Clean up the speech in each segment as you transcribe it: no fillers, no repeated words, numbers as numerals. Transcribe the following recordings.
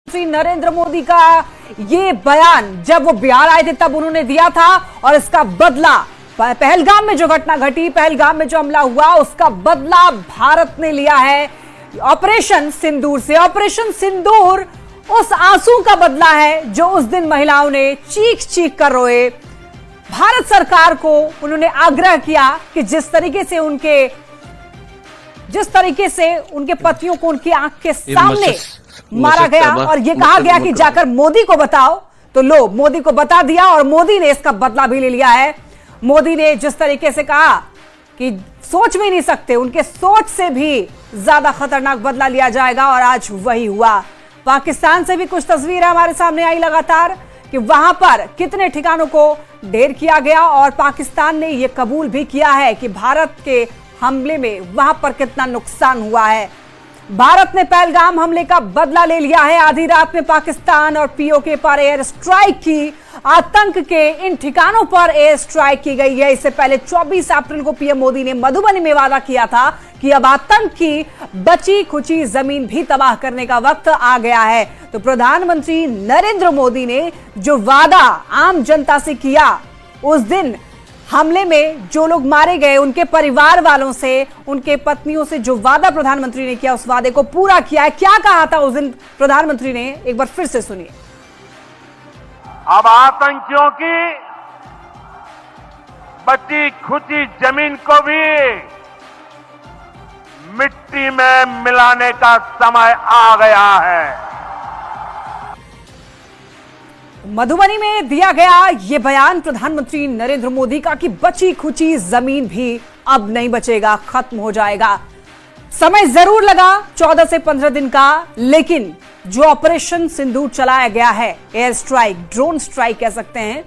श्री नरेंद्र मोदी का ये बयान जब वो बिहार आए थे तब उन्होंने दिया था और इसका बदला पहलगाम में जो घटना घटी, पहलगाम में जो हमला हुआ, उसका बदला भारत ने लिया है ऑपरेशन सिंदूर से। ऑपरेशन सिंदूर उस आंसू का बदला है जो उस दिन महिलाओं ने चीख चीख कर रोए। भारत सरकार को उन्होंने आग्रह किया कि जिस तरीके से उनके पतियों को उनकी आंख के सामने मारा गया और ये कहा गया कि जाकर मोदी को बताओ, तो लो मोदी को बता दिया और मोदी ने इसका बदला भी ले लिया है। मोदी ने जिस तरीके से कहा कि सोच भी नहीं सकते, उनके सोच से भी ज्यादा खतरनाक बदला लिया जाएगा और आज वही हुआ। पाकिस्तान से भी कुछ तस्वीरें हमारे सामने आई लगातार कि वहां पर कितने ठिकानों को ढेर किया गया और पाकिस्तान ने यह कबूल भी किया है कि भारत के हमले में वहां पर कितना नुकसान हुआ है। भारत ने पहलगाम हमले का बदला ले लिया है। आधी रात में पाकिस्तान और पीओके पर एयर स्ट्राइक की, आतंक के इन ठिकानों पर एयर स्ट्राइक की गई है। इससे पहले 24 अप्रैल को पीएम मोदी ने मधुबनी में वादा किया था कि अब आतंक की बची खुची जमीन भी तबाह करने का वक्त आ गया है। तो प्रधानमंत्री नरेंद्र मोदी ने जो वादा आम जनता से किया, उस दिन हमले में जो लोग मारे गए उनके परिवार वालों से, उनके पत्नियों से जो वादा प्रधानमंत्री ने किया, उस वादे को पूरा किया है। क्या कहा था उस दिन प्रधानमंत्री ने, एक बार फिर से सुनिए। अब आतंकियों की बची खुची जमीन को भी मिट्टी में मिलाने का समय आ गया है। मधुबनी में दिया गया यह बयान प्रधानमंत्री नरेंद्र मोदी का कि बची खुची जमीन भी अब नहीं बचेगा, खत्म हो जाएगा। समय जरूर लगा 14 से 15 दिन का, लेकिन जो ऑपरेशन सिंदूर चलाया गया है, एयर स्ट्राइक, ड्रोन स्ट्राइक कह सकते हैं,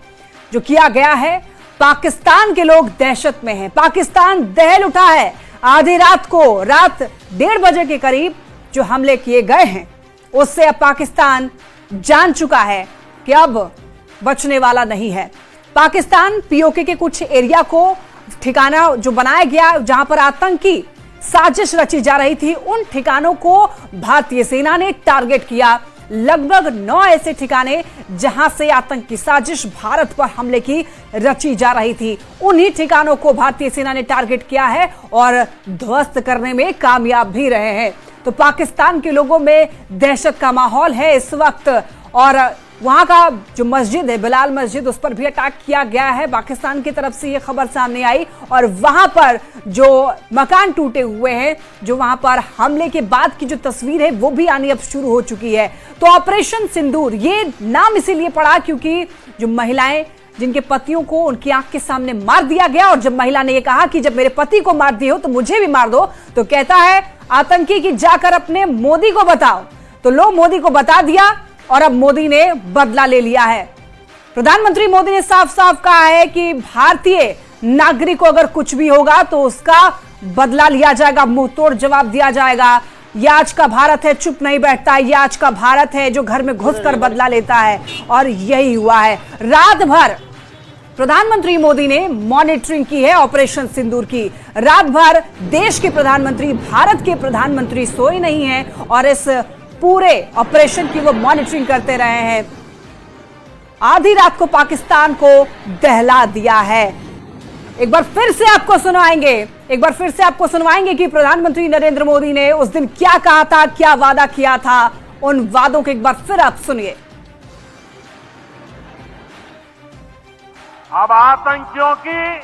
जो किया गया है, पाकिस्तान के लोग दहशत में हैं। पाकिस्तान दहल उठा है। आधी रात को, रात 1:30 बजे के करीब जो हमले किए गए हैं, उससे अब पाकिस्तान जान चुका है कि अब बचने वाला नहीं है। पाकिस्तान पीओके के कुछ एरिया को ठिकाना जो बनाया गया जहां पर आतंकी साजिश रची जा रही थी, उन ठिकानों को भारतीय सेना ने टारगेट किया। लगभग 9 ऐसे ठिकाने जहां से आतंक की साजिश भारत पर हमले की रची जा रही थी, उन्हीं ठिकानों को भारतीय सेना ने टारगेट किया है और ध्वस्त करने में कामयाब भी रहे हैं। तो पाकिस्तान के लोगों में दहशत का माहौल है इस वक्त और वहां का जो मस्जिद है, बिलाल मस्जिद, उस पर भी अटैक किया गया है। पाकिस्तान की तरफ से यह खबर सामने आई और वहां पर जो मकान टूटे हुए हैं, जो वहां पर हमले के बाद की जो तस्वीर है वो भी आनी अब शुरू हो चुकी है। तो ऑपरेशन सिंदूर ये नाम इसीलिए पड़ा क्योंकि जो महिलाएं जिनके पतियों को उनकी आंख के सामने मार दिया गया, और जब महिला ने यह कहा कि जब मेरे पति को मार दिए हो तो मुझे भी मार दो, तो कहता है आतंकी कि जाकर अपने मोदी को बताओ। तो लो मोदी को बता दिया और अब मोदी ने बदला ले लिया है। प्रधानमंत्री मोदी ने साफ साफ कहा है कि भारतीय नागरिक को अगर कुछ भी होगा तो उसका बदला लिया जाएगा, मुंह तोड़ जवाब दिया जाएगा। यह आज का भारत है, चुप नहीं बैठता है। यह आज का भारत है जो घर में घुसकर बदला लेता है, और यही हुआ है। रात भर प्रधानमंत्री मोदी ने मॉनिटरिंग की है ऑपरेशन सिंदूर की। रात भर देश के प्रधानमंत्री, भारत के प्रधानमंत्री सोए नहीं है और इस पूरे ऑपरेशन की वो मॉनिटरिंग करते रहे हैं। आधी रात को पाकिस्तान को दहला दिया है। एक बार फिर से आपको सुनवाएंगे कि प्रधानमंत्री नरेंद्र मोदी ने उस दिन क्या कहा था, क्या वादा किया था। उन वादों को एक बार फिर आप सुनिए। अब आतंकियों की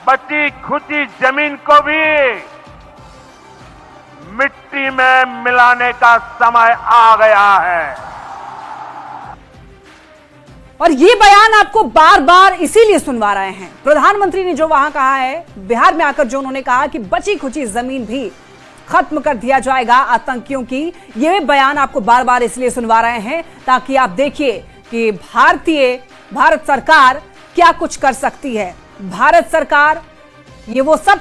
बची खुची जमीन को भी मिट्टी में मिलाने का समय आ गया है। और ये बयान आपको बार बार इसीलिए सुनवा रहे हैं। प्रधानमंत्री ने जो वहां कहा है, बिहार में आकर जो उन्होंने कहा कि बची खुची जमीन भी खत्म कर दिया जाएगा आतंकियों की, ये बयान आपको बार बार इसलिए सुनवा रहे हैं ताकि आप देखिए कि भारत सरकार क्या कुछ कर सकती है। भारत सरकार ये वो सब